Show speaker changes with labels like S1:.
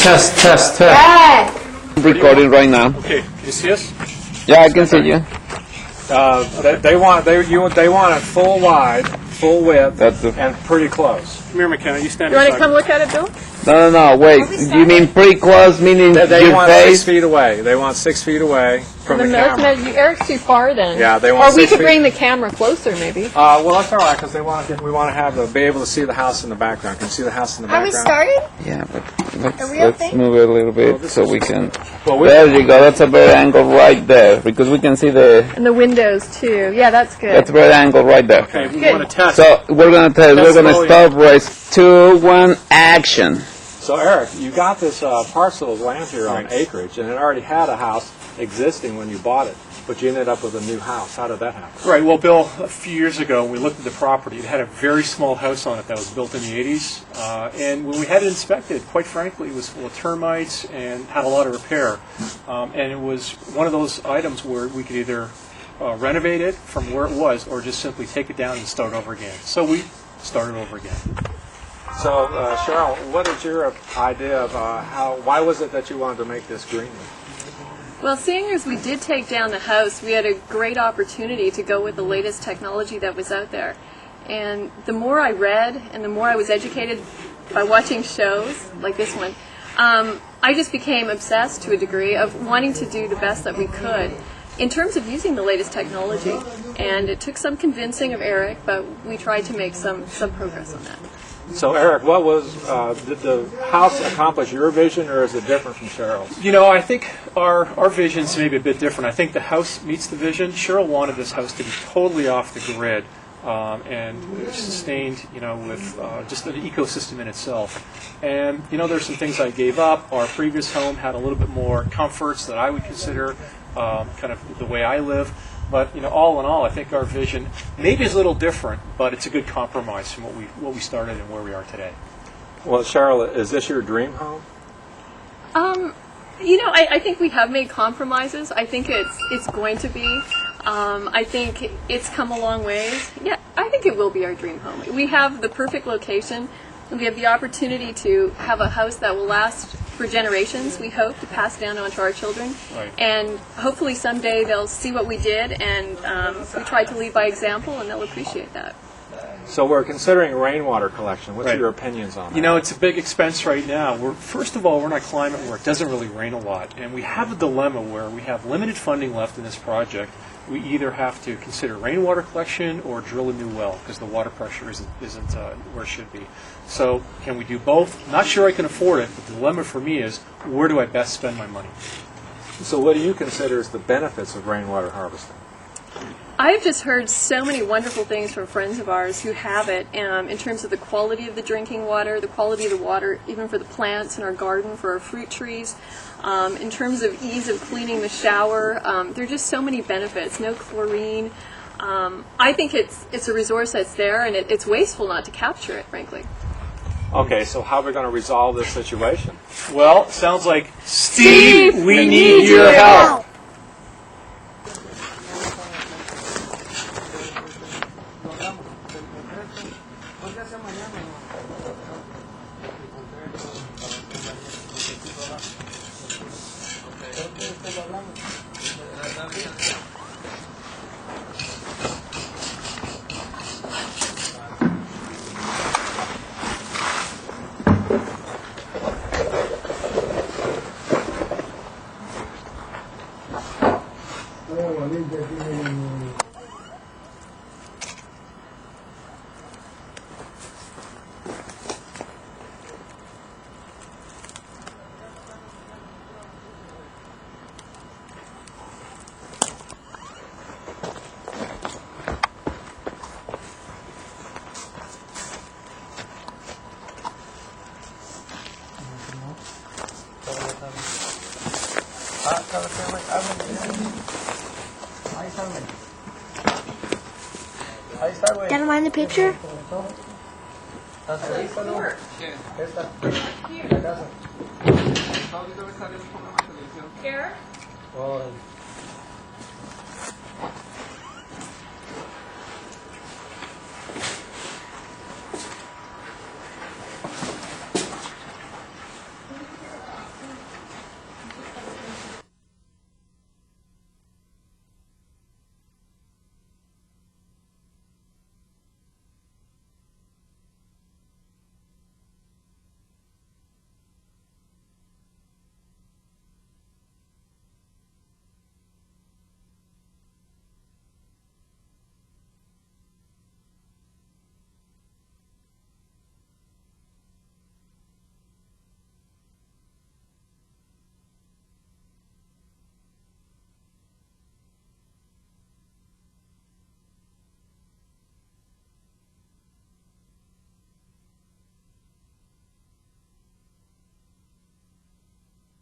S1: Test.
S2: Yes.
S1: I'm recording right now.
S3: Okay, can you see us?
S1: Yeah, I can see you.
S3: They want it full wide, full width,
S1: That's
S3: and pretty close. Come here, McKenna. You stand.
S2: You want to come look at it, Bill?
S1: No, wait. You mean pretty close, meaning
S3: They
S1: your
S3: want
S1: face?
S3: 6 feet away. They want 6 feet away from the camera.
S2: Eric's too far then.
S3: Yeah, they want
S2: Or we
S3: 6
S2: could
S3: feet.
S2: bring the camera closer, maybe.
S3: Well, that's all right because we want to be able to see the house in the background. Can you see the house in the
S4: Are we
S3: background?
S4: started?
S1: Yeah, but
S4: Are we
S1: let's
S4: okay?
S1: move it a little bit so we can.
S3: Well,
S1: There you go. That's a better angle right there because we can see the.
S2: And the windows, too. Yeah, that's good.
S1: That's a better angle right there.
S3: Okay, we
S2: Good.
S3: want to test.
S1: So we're gonna tell. We're gonna
S3: slowly.
S1: stop. Race 2, 1, action.
S3: So, Eric, you got this parcel of land here on acreage, and it already had a house existing when you bought it, but you ended up with a new house. How did that happen?
S5: Right. Well, Bill, a few years ago, when we looked at the property, it had a very small house on it that was built in the 80s. And when we had it inspected, quite frankly, it was full of termites and had a lot of repair. And it was one of those items where we could either renovate it from where it was or just simply take it down and start over again. So we started over again.
S3: So, Cheryl, what is your idea of why was it that you wanted to make this green?
S6: Well, seeing as we did take down the house, we had a great opportunity to go with the latest technology that was out there. And the more I read and the more I was educated by watching shows like this one, I just became obsessed to a degree of wanting to do the best that we could in terms of using the latest technology. And it took some convincing of Eric, but we tried to make some progress on that.
S3: So, Eric, what was did the house accomplish your vision, or is it different from Cheryl's?
S5: You know, I think our vision's maybe a bit different. I think the house meets the vision. Cheryl wanted this house to be totally off the grid and sustained, with just an ecosystem in itself. And, there's some things I gave up. Our previous home had a little bit more comforts that I would consider kind of the way I live. But all in all, I think our vision maybe is a little different, but it's a good compromise from what we started and where we are today.
S3: Well, Cheryl, is this your dream home?
S6: I think we have made compromises. I think it's going to be. I think it's come a long ways. Yeah, I think it will be our dream home. We have the perfect location. We have the opportunity to have a house that will last for generations, we hope, to pass down onto our children.
S5: Right.
S6: And hopefully someday they'll see what we did, and we tried to lead by example, and they'll appreciate that.
S3: So we're considering rainwater collection. What's
S5: Right.
S3: your opinions on that?
S5: It's a big expense right now. First of all, we're in a climate where it doesn't really rain a lot, and we have a dilemma where we have limited funding left in this project. We either have to consider rainwater collection or drill a new well because the water pressure isn't where it should be. So can we do both? Not sure I can afford it, but the dilemma for me is where do I best spend my money?
S3: So what do you consider as the benefits of rainwater harvesting?
S6: I've just heard so many wonderful things from friends of ours who have it in terms of the quality of the drinking water, the quality of the water even for the plants in our garden, for our fruit trees, in terms of ease of cleaning the shower. There are just so many benefits, no chlorine. I think it's a resource that's there, and it's wasteful not to capture it, frankly.
S3: Okay, so how are we going to resolve this situation?
S5: Well, sounds like, Steve, we need your help.
S4: Don't mind the picture?
S6: Here?